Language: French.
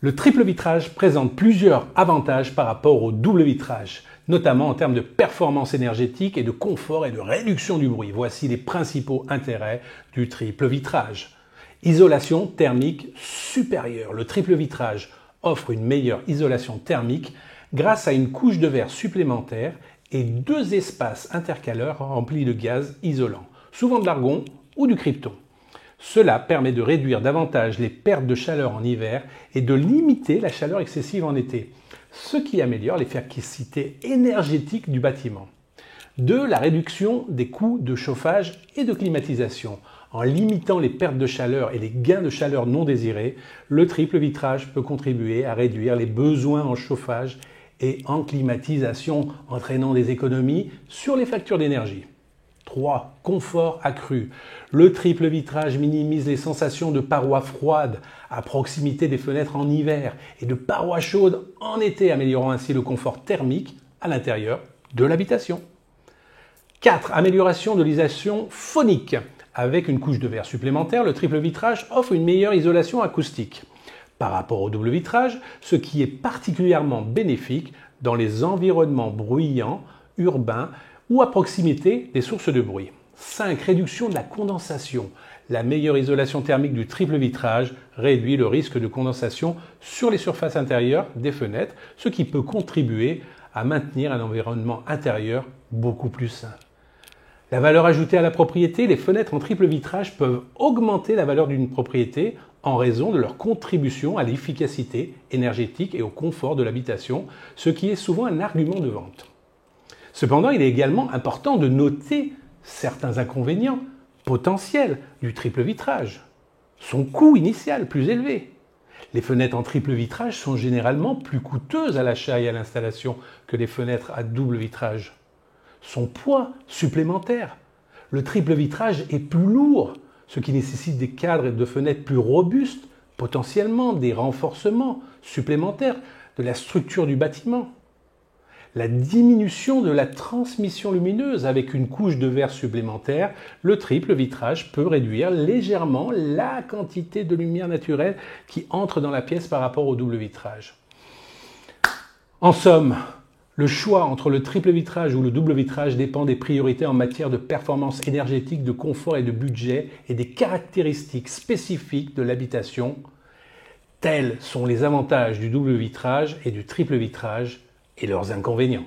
Le triple vitrage présente plusieurs avantages par rapport au double vitrage, notamment en termes de performance énergétique et de confort et de réduction du bruit. Voici les principaux intérêts du triple vitrage. Isolation thermique supérieure. Le triple vitrage offre une meilleure isolation thermique grâce à une couche de verre supplémentaire et deux espaces intercalaires remplis de gaz isolants, souvent de l'argon ou du krypton. Cela permet de réduire davantage les pertes de chaleur en hiver et de limiter la chaleur excessive en été, ce qui améliore l'efficacité énergétique du bâtiment. 2. La réduction des coûts de chauffage et de climatisation. En limitant les pertes de chaleur et les gains de chaleur non désirés, le triple vitrage peut contribuer à réduire les besoins en chauffage et en climatisation, entraînant des économies sur les factures d'énergie. 3. Confort accru. Le triple vitrage minimise les sensations de parois froides à proximité des fenêtres en hiver et de parois chaudes en été, améliorant ainsi le confort thermique à l'intérieur de l'habitation. 4. Amélioration de l'isolation phonique. Avec une couche de verre supplémentaire, le triple vitrage offre une meilleure isolation acoustique par rapport au double vitrage, ce qui est particulièrement bénéfique dans les environnements bruyants, urbains, ou à proximité des sources de bruit. 5. Réduction de la condensation. La meilleure isolation thermique du triple vitrage réduit le risque de condensation sur les surfaces intérieures des fenêtres, ce qui peut contribuer à maintenir un environnement intérieur beaucoup plus sain. La valeur ajoutée à la propriété, les fenêtres en triple vitrage peuvent augmenter la valeur d'une propriété en raison de leur contribution à l'efficacité énergétique et au confort de l'habitation, ce qui est souvent un argument de vente. Cependant, il est également important de noter certains inconvénients potentiels du triple vitrage. Son coût initial plus élevé. Les fenêtres en triple vitrage sont généralement plus coûteuses à l'achat et à l'installation que les fenêtres à double vitrage. Son poids supplémentaire. Le triple vitrage est plus lourd, ce qui nécessite des cadres de fenêtres plus robustes, potentiellement des renforcements supplémentaires de la structure du bâtiment. La diminution de la transmission lumineuse avec une couche de verre supplémentaire, le triple vitrage peut réduire légèrement la quantité de lumière naturelle qui entre dans la pièce par rapport au double vitrage. En somme, le choix entre le triple vitrage ou le double vitrage dépend des priorités en matière de performance énergétique, de confort et de budget et des caractéristiques spécifiques de l'habitation. Tels sont les avantages du double vitrage et du triple vitrage et leurs inconvénients.